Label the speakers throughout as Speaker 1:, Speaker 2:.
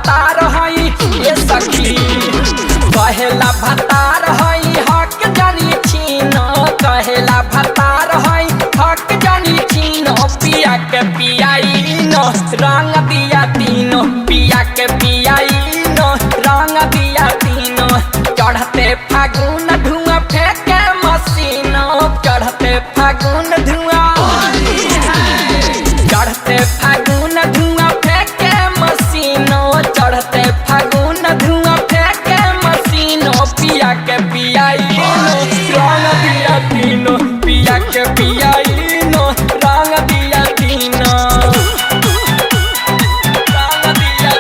Speaker 1: भतार हई ये सखी कहेला भतार हई हक जानी छीनो कहेला भतार हई हक जानी छीनो पिया के पियाइनो रंग दिया तीनों पिया के पियाइनो रंग दिया तीनों चढ़ते फागुन धुआं फेंके मसीनो चढ़ते फागुन धुआं चढ़ते फागुन धुआं फेंके मसीनो चढ़ते फागुन धुआं फेंके मसीनो पिया के पियाइनो रंग दिया तीनों पिया के पियाइनो रंग दिया तीनों रंग दिया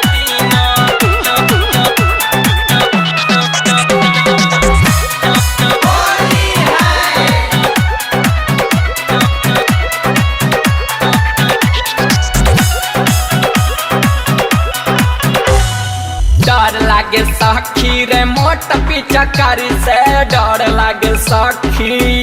Speaker 1: डर लागे सखी रे मोट पिचकारी से डर लागे सखी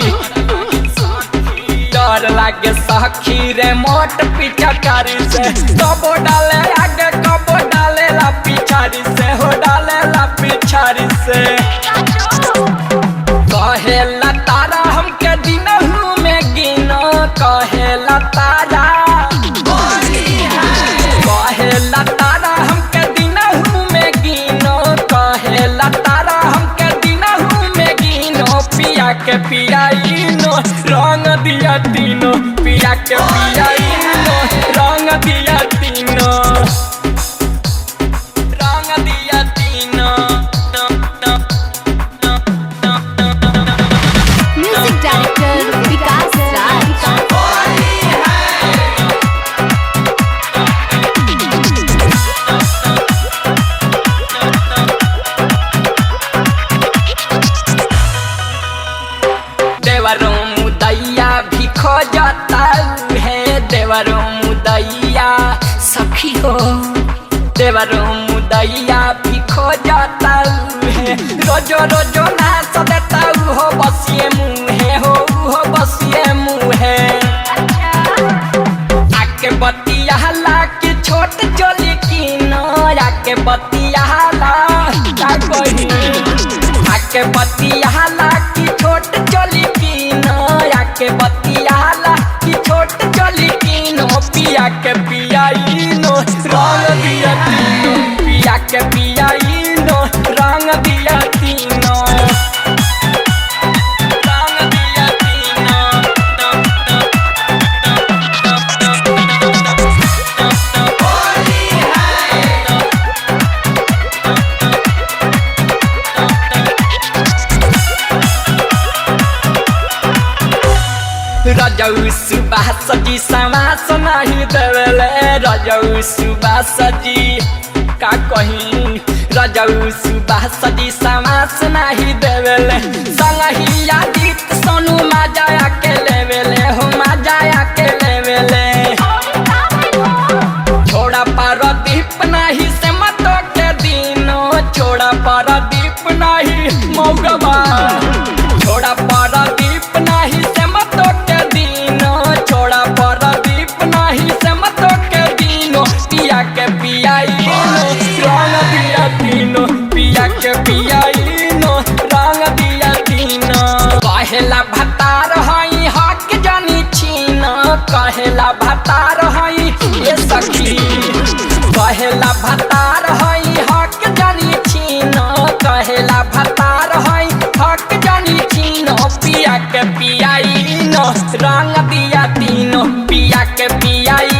Speaker 1: डर लागे सखी रे मोट पिचकारी से कबो डाले आगे कबो डाले ला पिछाड़ी से हो डाले ला पिछाड़ी से कहेला तारा हमके दिनहु में गिनो कहेला तारा कहेला तारा हमके दिनहु में गिनो कहेला तारा हमके दिनहु में गिनो पिया के पियाइनो रंग दिया तीनों पिया के पियाइनो रंग दिया तीनों रंग दिया तीनों
Speaker 2: म्यूजिक डायरेक्टर विकास राज।
Speaker 1: देवरों मुदैया भी खोजता है देवरों मुदैया सखी हो देवरों मुदैया भी खोजता है रोजो रोजो नाच देता हो बसिए मुँहे हो बसिए मुँहे आके बतिया ला कि छोट चोली कीनो आके बतिया ला का कही आके बतिया ला कि छोट चोली कीनो आके बतिया ला कि छोट चोली कीनो पिया के पियाइनो रंग दिया तीनों पिया के पियाइनो रंग दिया तीनों रंग दिया तीनों रजऊ सुबह सजी समास नहीं देवेले रजऊ सुबह सजी का कहीं रजऊ सुबह सजी समास नहीं देवेले संगही यादित सोनू मजाया के लेवेले हो मजाया के लेवेले छोड़ा पारदीप नहीं से मतो के दिनो छोड़ा पारदीप नहीं मौगवा छोड़ा पारदीप नहीं से मतो के दिनो छोड़ा पारदीप नहीं से मतो के दिनो पिया के पियाइनो रंग दिया तीनों पिया के पियाइनो रंग दिया तीनों कहेला भतार हई हक जानी छीनो कहेला भतार हई ये सखी कहेला भतार हई हक जानी छीनो कहेला भतार हई हक जानी छीनो पिया के पियाइनो रंग दिया तीनों पिया के पियाइनो